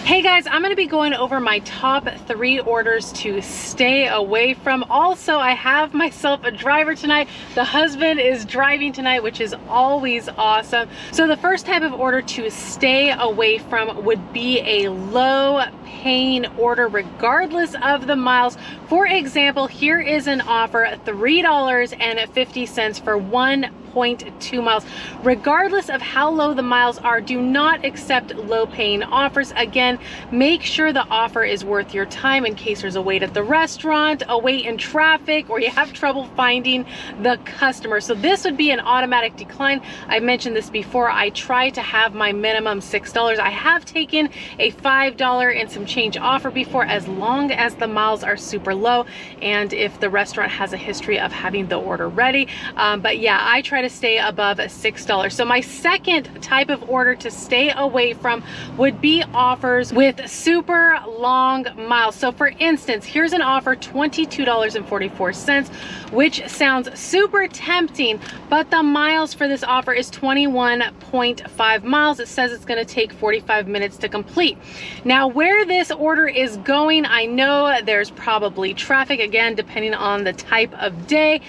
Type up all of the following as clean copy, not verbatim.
Hey guys, I'm going to be going over my top 3 orders to stay away from. Also, I have myself a driver tonight. The husband is driving tonight, which is always awesome. So the first type of order to stay away from would be a low paying order regardless of the miles. For example, here is an offer, $3.50 for 1.2 miles. Regardless of how low the miles are, do not accept low paying offers. Again, make sure the offer is worth your time in case there's a wait at the restaurant, a wait in traffic, or you have trouble finding the customer. So this would be an automatic decline. I mentioned this before. I try to have my minimum $6. I have taken a $5 and some change offer before, as long as the miles are super low and if the restaurant has a history of having the order ready. But yeah, I try to stay above $6. So my second type of order to stay away from would be offers with super long miles. So for instance, here's an offer, $22.44, which sounds super tempting, but the miles for this offer is 21.5 miles. It says it's going to take 45 minutes to complete. Now, where this order is going, I know there's probably traffic, again, depending on the type of day,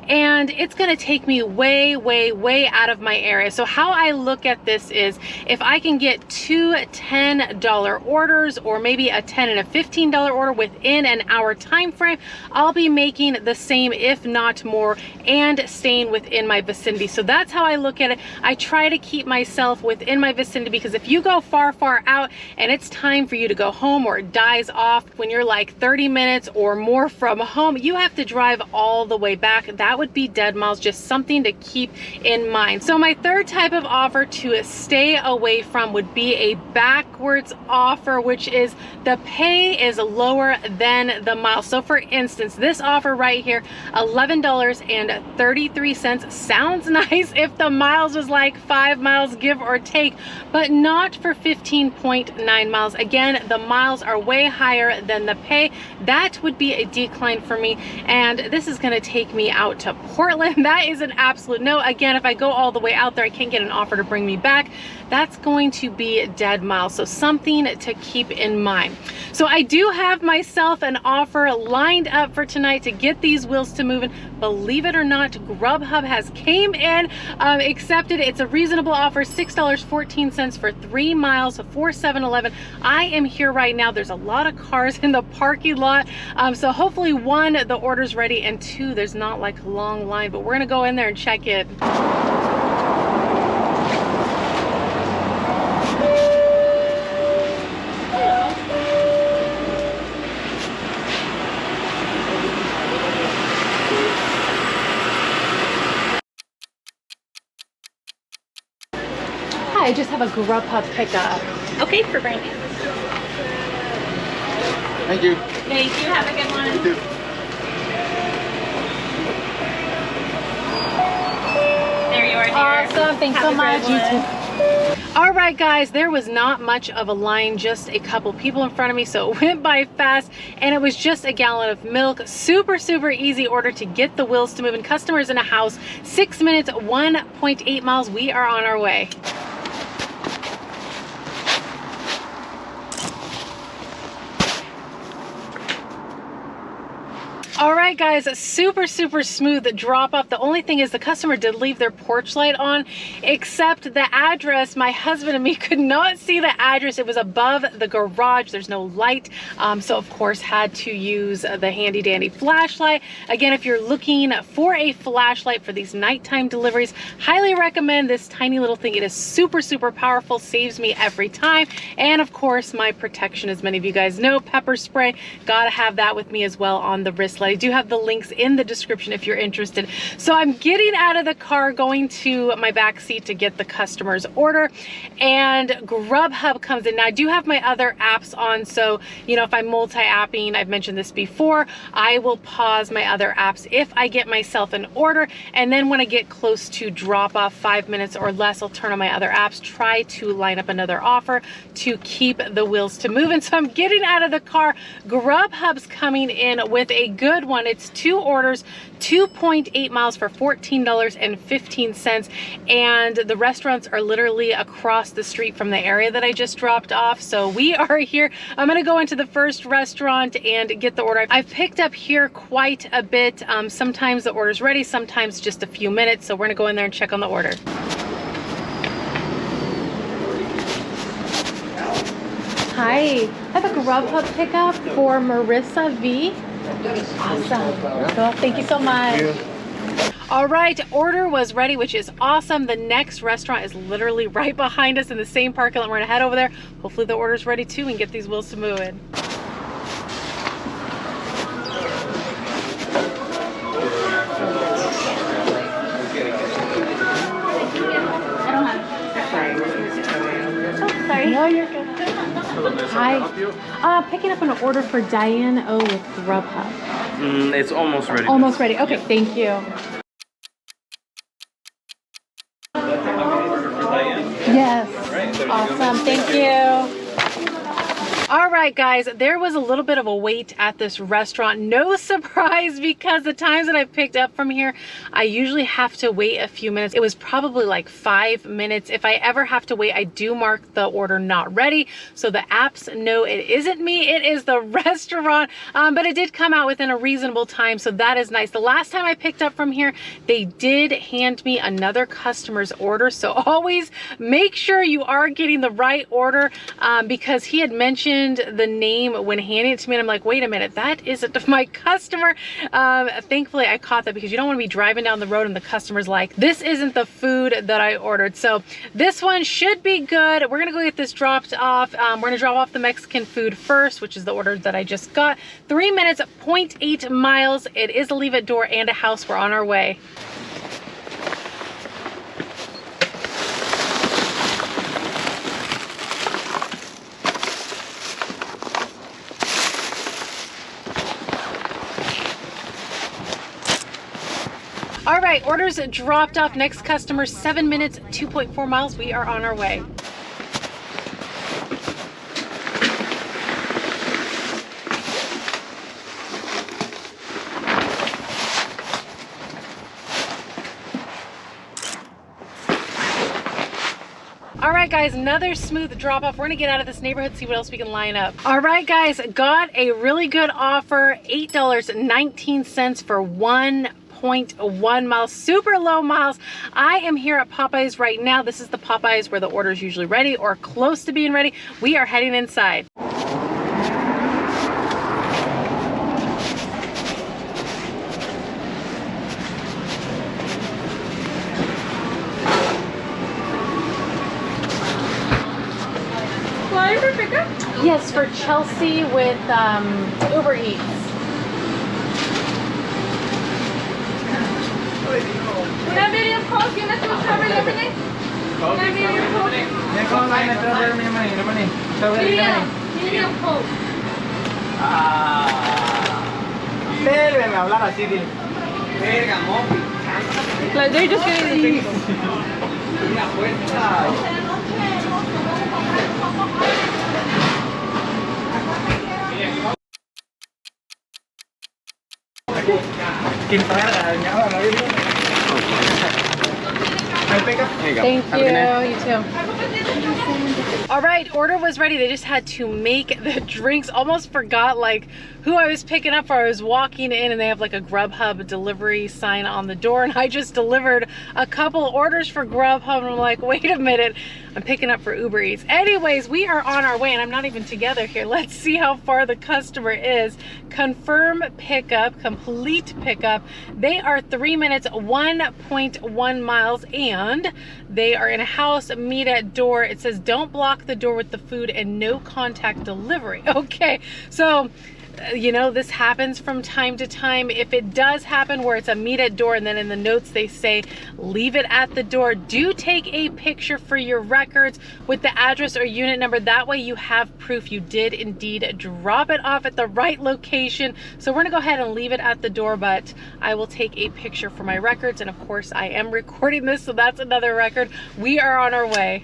and it's going to take me way out of my area. So how I look at this is, if I can get 2 $10 orders, or maybe a $10 and a $15 order within an hour time frame, I'll be making the same, if not more, and staying within my vicinity. So that's how I look at it. I try to keep myself within my vicinity, because if you go far out and it's time for you to go home, or it dies off when you're like 30 minutes or more from home, you have to drive all the way back. That would be dead miles. Just something to keep in mind. So my third type of offer to stay away from would be a backwards offer, which is the pay is lower than the miles. So for instance, this offer right here, $11.33, sounds nice if the miles was like 5 miles, give or take, but not for 15.9 miles. Again, the miles are way higher than the pay. That would be a decline for me, and this is going to take me out to Portland. That is an absolute no. Again, if I go all the way out there, I can't get an offer to bring me back. That's going to be dead miles. So something to keep in mind. So I do have myself an offer lined up for tonight to get these wheels to moving. Believe it or not, Grubhub has came in, accepted. It's a reasonable offer, $6.14 for 3 miles for 7-Eleven. I am here right now. There's a lot of cars in the parking lot. So hopefully, 1, the order's ready, and 2, there's not like a long line, but we're gonna go in there and check it. I just have a Grubhub pickup. Okay, for Brandy. Thank you. Thank you. Have a good one. You too. There you are, dear. Awesome. Thanks so much. You too. All right, guys, there was not much of a line, just a couple people in front of me, so it went by fast, and it was just a gallon of milk. Super easy order to get the wheels to move, and customers in a house. 6 minutes, 1.8 miles. We are on our way. All right, guys, super smooth drop off. The only thing is the customer did leave their porch light on, except the address, my husband and me could not see the address. It was above the garage. There's no light. So of course had to use the handy dandy flashlight. Again, if you're looking for a flashlight for these nighttime deliveries, highly recommend this tiny little thing. It is super powerful, saves me every time. And of course, my protection, as many of you guys know, pepper spray. Gotta have that with me as well on the wrist light. I do have the links in the description if you're interested. So I'm getting out of the car, going to my back seat to get the customer's order, and Grubhub comes in. Now I do have my other apps on, so you know, if I'm multi-apping, I've mentioned this before, I will pause my other apps if I get myself an order, and then when I get close to drop off, 5 minutes or less, I'll turn on my other apps, try to line up another offer to keep the wheels to move. And so I'm getting out of the car. Grubhub's coming in with a good good one. It's 2 orders, 2.8 miles for $14.15, and the restaurants are literally across the street from the area that I just dropped off. So we are here. I'm gonna go into the first restaurant and get the order. I've picked up here quite a bit. Sometimes the order's ready, sometimes just a few minutes. So we're gonna go in there and check on the order. Hi, I have a Grubhub pickup for Marissa V. Awesome. Cool. Thank you so much. All right, order was ready, which is awesome. The next restaurant is literally right behind us in the same parking lot. We're gonna head over there. Hopefully the order's ready too and get these wheels to moving. Sorry. No, you're good. Hi. Picking up an order for Diane O with Grubhub. It's almost ready. Almost ready. Okay, thank you. Yes. Awesome. Thank you. All right, guys, there was a little bit of a wait at this restaurant. No surprise, because the times that I've picked up from here, I usually have to wait a few minutes. It was probably like 5 minutes. If I ever have to wait, I do mark the order not ready, so the apps know it isn't me, it is the restaurant. But it did come out within a reasonable time, so that is nice. The last time I picked up from here, they did hand me another customer's order, so always make sure you are getting the right order, because he had mentioned the name when handing it to me, and I'm like, wait a minute, that isn't my customer. Thankfully I caught that, because you don't want to be driving down the road and the customer's like, this isn't the food that I ordered. So this one should be good. We're gonna go get this dropped off. We're gonna drop off the Mexican food first, which is the order that I just got. 3 minutes, 0.8 miles. It is a leave at door and a house. We're on our way. All right, orders dropped off. Next customer, 7 minutes, 2.4 miles. We are on our way. All right, guys, another smooth drop off. We're gonna get out of this neighborhood, see what else we can line up. All right, guys, got a really good offer, $8.19 for 1.1 miles, super low miles. I am here at Popeyes right now. This is the Popeyes where the order is usually ready or close to being ready. We are heading inside. Yes, for Chelsea with Ubereats. Una medium coke, you want strawberry lemonade? Una medium coke. Medium coke. Déjame hablar así, dile. Verga, mopi. Like they're just getting the Una fuerza. Thank you. You too. All right, order was ready. They just had to make the drinks. Almost forgot like who I was picking up for. I was walking in and they have like a Grubhub delivery sign on the door, and I just delivered a couple orders for Grubhub, and I'm like, wait a minute, I'm picking up for Uber Eats. Anyways, we are on our way, and I'm not even together here. Let's see how far the customer is. Confirm pickup, complete pickup. They are 3 minutes, 1.1 miles, and they are in a house, meet at door. It says don't block the door with the food and no contact delivery. Okay, so you know, this happens from time to time. If it does happen where it's a meet at door and then in the notes they say leave it at the door, do take a picture for your records with the address or unit number. That way you have proof you did indeed drop it off at the right location. So we're gonna go ahead and leave it at the door, but I will take a picture for my records, and of course I am recording this, so that's another record. We are on our way.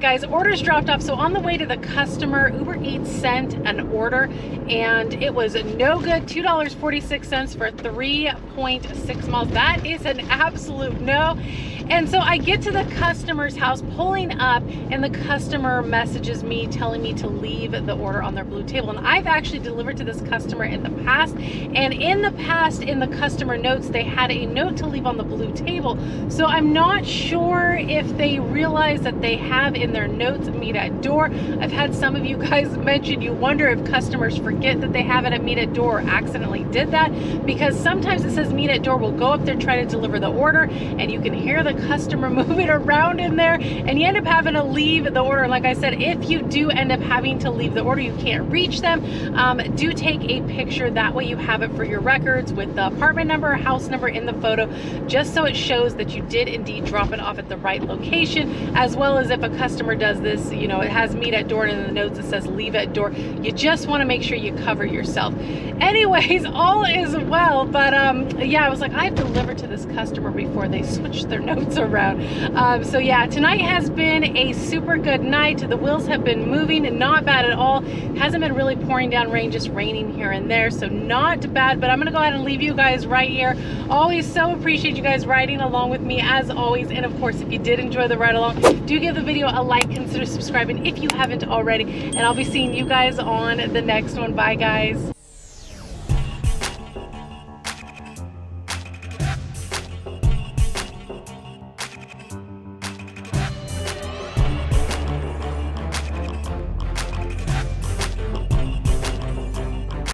right, guys, orders dropped off. So on the way to the customer, Uber Eats sent an order and it was no good. $2.46 for 3.6 miles. That is an absolute no. And so I get to the customer's house, pulling up, and the customer messages me telling me to leave the order on their blue table. And I've actually delivered to this customer in the past, and in the past, in the customer notes, they had a note to leave on the blue table. So I'm not sure if they realize that they have in their notes meet at door. I've had some of you guys mention you wonder if customers forget that they have it at meet at door or accidentally did that, because sometimes it says meet at door. We'll go up there, try to deliver the order, and you can hear the customer moving around in there, and you end up having to leave the order. Like I said, if you do end up having to leave the order, you can't reach them, do take a picture. That way you have it for your records with the apartment number, house number in the photo, just so it shows that you did indeed drop it off at the right location. As well as if a customer does this, you know, it has meet at door, and in the notes it says leave at door. You just want to make sure you cover yourself. Anyways, all is well, but yeah, I was like, I've delivered to this customer before they switched their notes around. So yeah, tonight has been a super good night. The wheels have been moving and not bad at all. Hasn't been really pouring down rain, just raining here and there, so not bad. But I'm gonna go ahead and leave you guys right here. Always so appreciate you guys riding along with me as always. And of course, if you did enjoy the ride along, do give the video a like, consider subscribing if you haven't already, and I'll be seeing you guys on the next one. Bye guys.